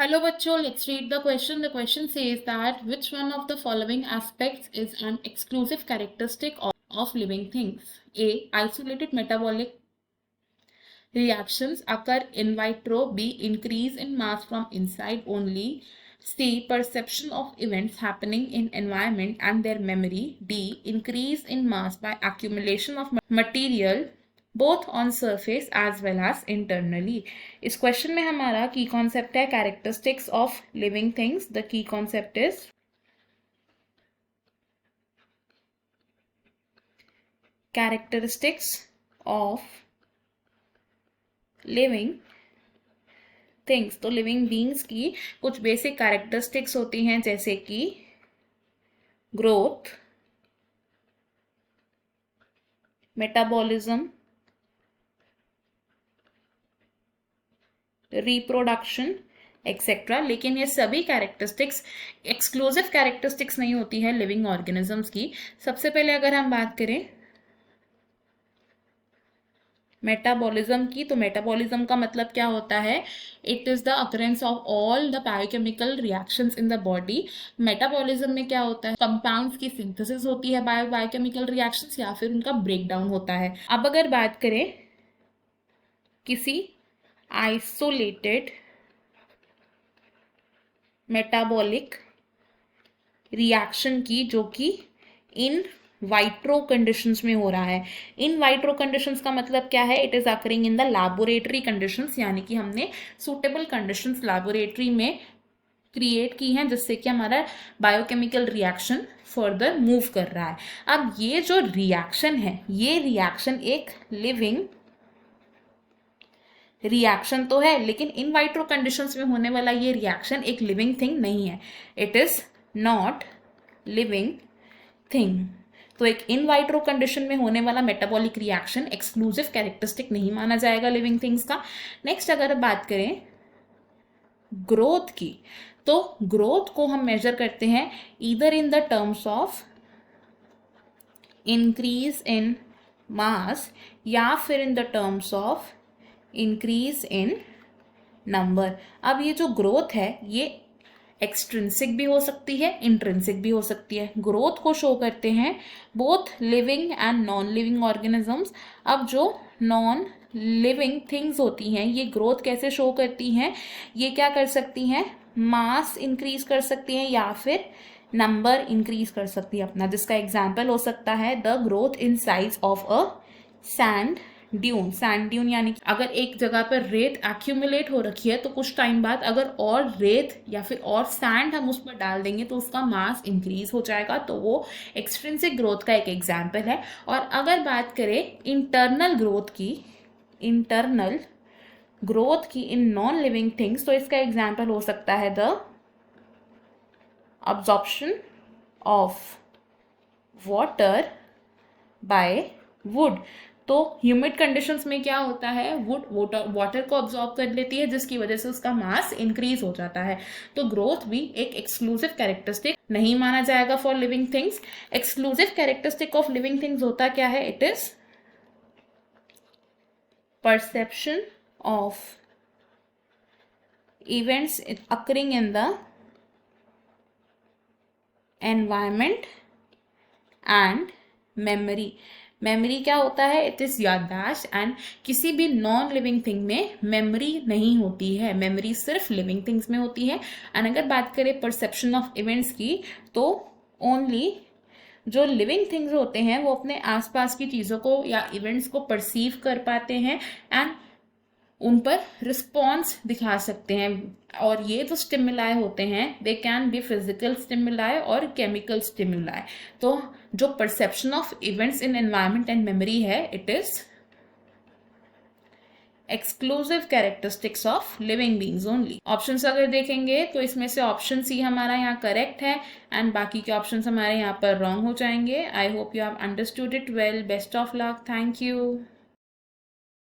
Hello bachcho, let's read the question. The question says that which one of the following aspects is an exclusive characteristic of living things? A. Isolated metabolic reactions occur in vitro. B. Increase in mass from inside only. C. Perception of events happening in environment and their memory. D. Increase in mass by accumulation of material both on surface as well as internally. इस question में हमारा की concept है characteristics of living things. The key concept is characteristics of living things. तो living beings की कुछ basic characteristics होती हैं जैसे कि ग्रोथ, मेटाबॉलिज्म, रिप्रोडक्शन एक्सेट्रा. लेकिन ये सभी कैरेक्टरिस्टिक्स एक्सक्लूसिव कैरेक्टरिस्टिक्स नहीं होती है लिविंग ऑर्गेनिजम्स की. सबसे पहले अगर हम बात करें मेटाबॉलिज्म की, तो मेटाबॉलिज्म का मतलब क्या होता है? It is the occurrence of all the biochemical reactions in the body. Metabolism में क्या होता है? कंपाउंड्स की सिंथेसिस होती है बायोकेमिकल रिएक्शंस या फिर उनका ब्रेकडाउन होता है. अब अगर बात करें किसी आइसोलेटेड मेटाबॉलिक रिएक्शन की जो कि इन वाइट्रो कंडीशंस में हो रहा है. इन वाइट्रो कंडीशंस का मतलब क्या है? It is occurring in the laboratory conditions, यानी कि हमने सूटेबल कंडीशंस लैबोरेटरी में क्रिएट की हैं जिससे कि हमारा बायोकेमिकल रिएक्शन फर्दर मूव कर रहा है. अब ये जो रिएक्शन है, ये रिएक्शन एक लिविंग रिएक्शन तो है, लेकिन इन वाइट्रो कंडीशंस में होने वाला ये रिएक्शन एक लिविंग थिंग नहीं है. It is not living thing. तो एक इन वाइट्रो कंडीशन में होने वाला मेटाबॉलिक रिएक्शन एक्सक्लूसिव कैरेक्टरिस्टिक नहीं माना जाएगा लिविंग थिंग्स का. नेक्स्ट अगर बात करें ग्रोथ की, तो ग्रोथ को हम मेजर करते हैं either in the terms of increase in mass या फिर in the terms of increase in number. अब ये जो ग्रोथ है ये एक्सट्रिंसिक भी हो सकती है, इंट्रिंसिक भी हो सकती है. ग्रोथ को शो करते हैं both living and non living organisms. अब जो नॉन लिविंग थिंग्स होती हैं ये ग्रोथ कैसे शो करती हैं? ये क्या कर सकती हैं? मास इंक्रीज कर सकती हैं या फिर नंबर इंक्रीज कर सकती है अपना, जिसका एग्जाम्पल हो सकता है the growth in size of a sand dune. Sand dune यानी कि अगर एक जगह पर रेत एक्यूमुलेट हो रखी है तो कुछ टाइम बाद अगर और रेत या फिर और सैंड हम उस पर डाल देंगे तो उसका मास इंक्रीज हो जाएगा. तो वो एक्सट्रिंसिक ग्रोथ का एक एग्जाम्पल है. और अगर बात करें इंटरनल ग्रोथ की इन नॉन लिविंग थिंग्स, तो इसका एग्जाम्पल हो सकता है the absorption of water bye would. तो ह्यूमिड कंडीशंस में क्या होता है? वुड वाटर को ऑब्जॉर्ब कर लेती है जिसकी वजह से उसका मास इंक्रीज हो जाता है. तो ग्रोथ भी एक एक्सक्लूसिव कैरेक्टरिस्टिक नहीं माना जाएगा for living things. Exclusive characteristic of living things होता क्या है? It is perception of events occurring in the environment and memory. Memory क्या होता है? इट इज याददाश्त. एंड किसी भी नॉन लिविंग थिंग में मेमोरी नहीं होती है, मेमोरी सिर्फ लिविंग थिंग्स में होती है. एंड अगर बात करें परसेप्शन ऑफ इवेंट्स की, तो ओनली जो लिविंग थिंग्स होते हैं वो अपने आसपास की चीज़ों को या इवेंट्स को परसीव कर पाते हैं एंड उन पर रिस्पॉन्स दिखा सकते हैं. और ये जो स्टिमुलाई होते हैं they can be physical stimuli और केमिकल स्टिमुलाई. तो जो perception of events in environment and memory है, it is exclusive characteristics of living beings only. Options अगर देखेंगे तो इसमें से ऑप्शन सी हमारा यहाँ करेक्ट है एंड बाकी के ऑप्शंस हमारे यहाँ पर रॉन्ग हो जाएंगे. I hope you have understood it well. Best of luck. Thank you.